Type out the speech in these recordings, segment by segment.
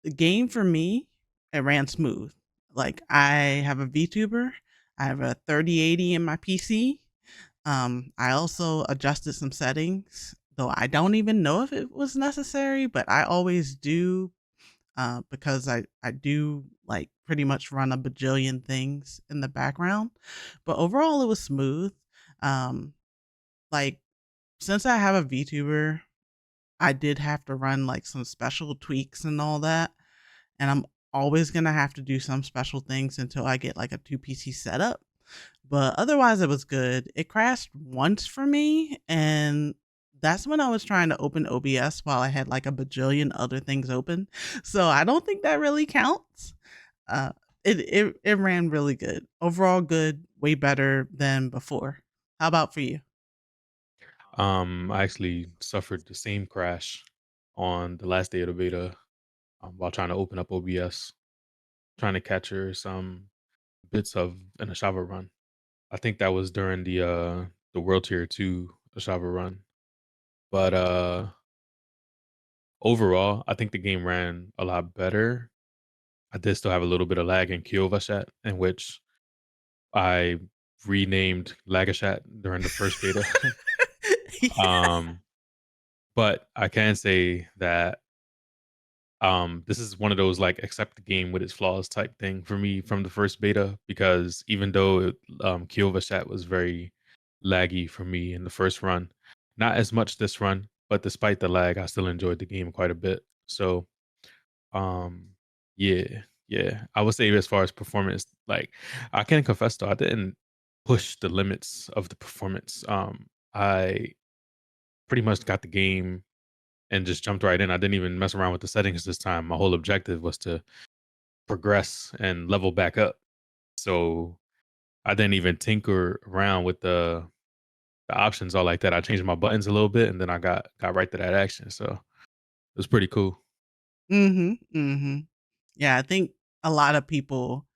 the game for me, it ran smooth. Like I have a VTuber, I have a 3080 in my PC. I also adjusted some settings, though I don't even know if it was necessary, but I always do because I do like pretty much run a bajillion things in the background. But overall, it was smooth. Um, like since I have a VTuber, I did have to run like some special tweaks and all that, and I'm always gonna have to do some special things until I get like a two PC setup. But otherwise, it was good. It crashed once for me, and that's when I was trying to open OBS while I had like a bajillion other things open. So I don't think that really counts. Uh, it ran really good. Overall, good, way better than before. How about for you? I actually suffered the same crash on the last day of the beta while trying to open up OBS, trying to capture some bits of an ashava run. I think that was during the World Tier 2 ashava run. But overall, I think the game ran a lot better. I did still have a little bit of lag in Kyovashat, in which I renamed Lagashat during the first beta. Yeah. um, but I can say that this is one of those like accept the game with its flaws type thing for me from the first beta, because even though Kyovashat was very laggy for me in the first run, not as much this run, but despite the lag, I still enjoyed the game quite a bit. So um yeah, yeah. I would say as far as performance, like I can confess though, I didn't push the limits of the performance. I pretty much got the game and just jumped right in. I didn't even mess around with the settings this time. My whole objective was to progress and level back up. So I didn't even tinker around with the options all like that. I changed my buttons a little bit and then I got right to that action. So it was pretty cool. Mhm. Mhm. Yeah, I think a lot of people,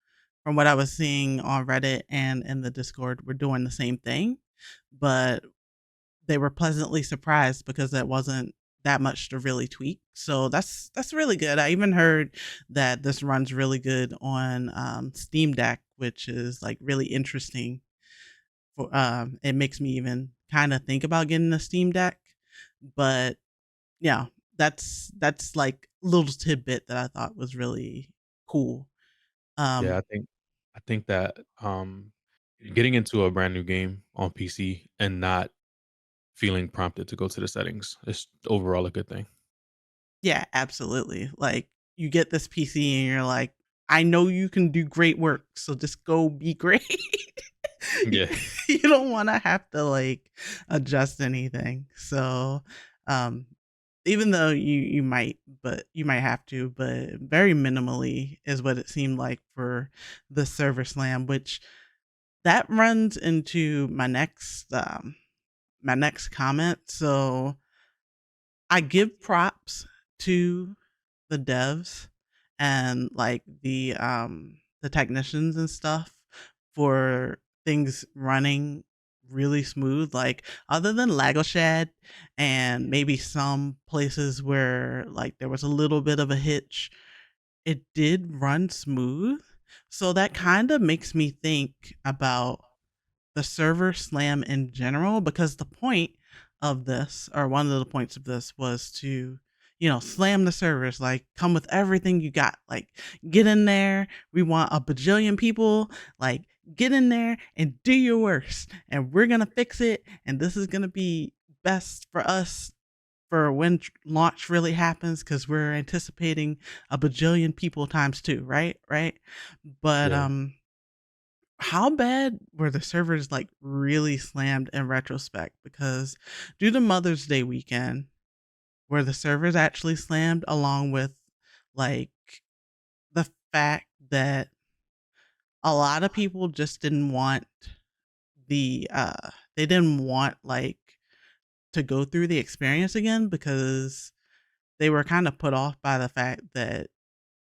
from what I was seeing on Reddit and in the Discord, were doing the same thing, but they were pleasantly surprised because it wasn't that much to really tweak. So that's really good. I even heard that this runs really good on Steam Deck, which is like really interesting. For it makes me even kind of think about getting a Steam Deck, but yeah, that's like a little tidbit that I thought was really cool. Yeah, Um, I think that getting into a brand new game on PC and not feeling prompted to go to the settings is overall a good thing. yeah, absolutely. Like you get this PC and you're like, I know you can do great work, so just go be great. Yeah. You don't want to have to like adjust anything. So, um, even though you might, but you might have to, but very minimally is what it seemed like for the server slam, which that runs into my next comment. So I give props to the devs and like the technicians and stuff for things running really smooth. Like other than Lagoshed and maybe some places where like there was a little bit of a hitch, it did run smooth. So that kind of makes me think about the server slam in general, because the point of this, or one of the points of this, was to, slam the servers, like come with everything you got, like get in there. We want a bajillion people, like get in there and do your worst, and we're gonna fix it. And this is gonna be best for us for when launch really happens, because we're anticipating a bajillion people times two, right. But Yeah. how bad were the servers like really slammed in retrospect? Because due to Mother's Day weekend, were the servers actually slammed along with like the fact that a lot of people just didn't want they didn't want like to go through the experience again, because they were kind of put off by the fact that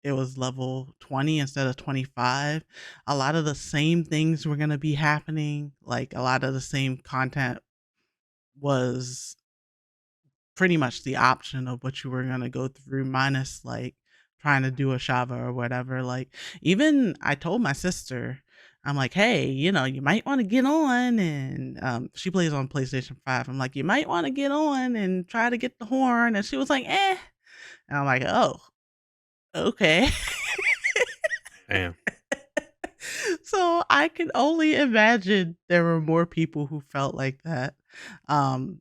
it was level 20 instead of 25. A lot of the same things were going to be happening. Like a lot of the same content was pretty much the option of what you were going to go through, minus like trying to do ashava or whatever. Like, even I told my sister, I'm like, hey, you might want to get on, and she plays on PlayStation 5. I'm like, you might want to get on and try to get the horn, and she was like, eh, and I'm like, oh, okay. Damn. So I can only imagine there were more people who felt like that, um,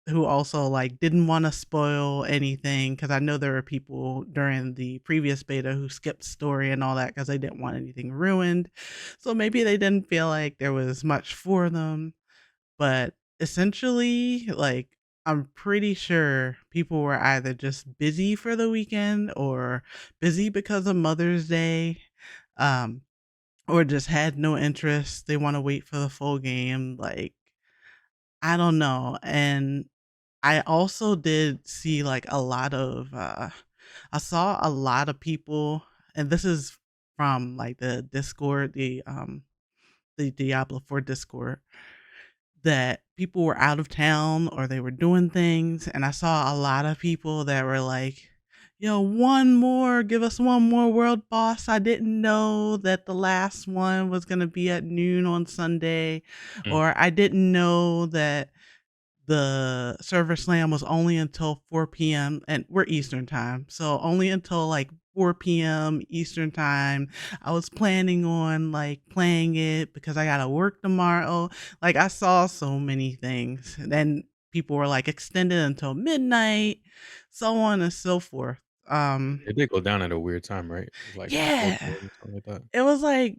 who also like didn't want to spoil anything, because I know there were people during the previous beta who skipped story and all that because they didn't want anything ruined. So maybe they didn't feel like there was much for them, but essentially, like, I'm pretty sure people were either just busy for the weekend or busy because of Mother's Day. Um, or just had no interest. They wanna wait for the full game, like, I don't know, and I also did see, like, a lot of, I saw a lot of people, and this is from, like, the Discord, the Diablo 4 Discord, that people were out of town or they were doing things, and I saw a lot of people that were like, "Yo, one more, give us one more world boss. I didn't know that the last one was gonna be at noon on Sunday," Mm. or "I didn't know that the server slam was only until 4 p.m. and we're Eastern time. So only until like 4 p.m. Eastern time. I was planning on like playing it because I gotta work tomorrow. Like, I saw so many things. And then people were like extended until midnight, so on and so forth. Um It did go down at a weird time, right? It was like 4 yeah. PM or something like that. It was like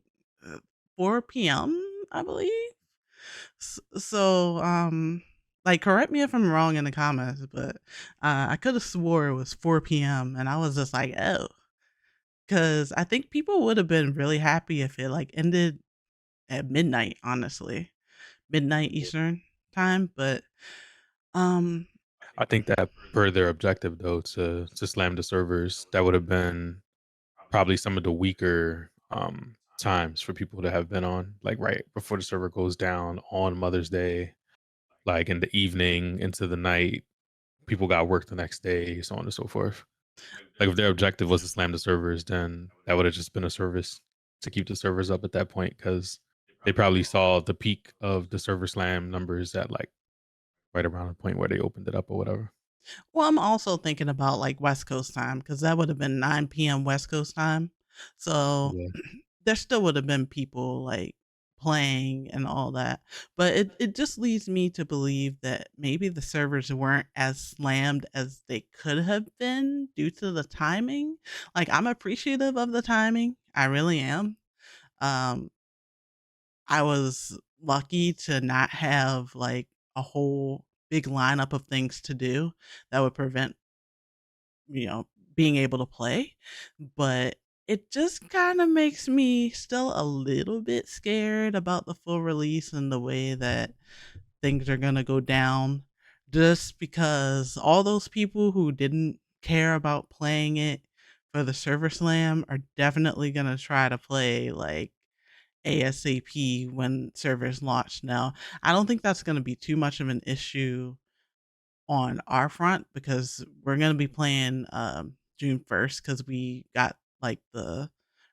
4 p.m., I believe. Like, correct me if I'm wrong in the comments, but I could have swore it was 4 p.m. and I was just like, oh, because I think people would have been really happy if it like ended at midnight, honestly, midnight Eastern time. But um, I think that per their objective though to slam the servers, that would have been probably some of the weaker times for people to have been on, like right before the server goes down on Mother's Day, like in the evening into the night. People got work the next day, so on and so forth. Like if their objective was to slam the servers, then that would have just been a service to keep the servers up at that point because they probably saw the peak of the server slam numbers at like right around the point where they opened it up or whatever. well, I'm also thinking about like West Coast time because that would have been 9 p.m. West Coast time. So Yeah. there still would have been people like playing and all that. But it just leads me to believe that maybe the servers weren't as slammed as they could have been due to the timing. Like, I'm appreciative of the timing. I really am. Um, I was lucky to not have like a whole big lineup of things to do that would prevent, you know, being able to play, but it just kind of makes me still a little bit scared about the full release and the way that things are going to go down, just because all those people who didn't care about playing it for the server slam are definitely going to try to play like ASAP when servers launch. Now, I don't think that's going to be too much of an issue on our front because we're gonna be playing June 1st because we got like the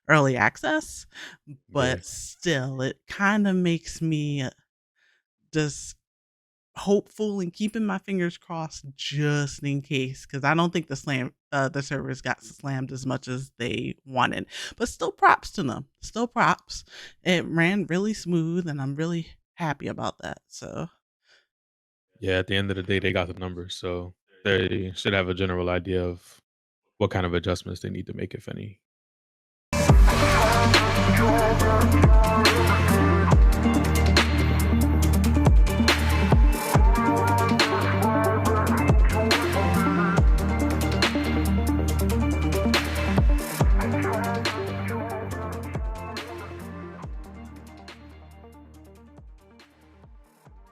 early access, Yeah. but still, it kind of makes me just hopeful and keeping my fingers crossed just in case, because I don't think the servers got slammed as much as they wanted. But still, props to them. Still props. It ran really smooth, and I'm really happy about that. So Yeah, at the end of the day, they got the numbers, so they should have a general idea of what kind of adjustments they need to make, if any.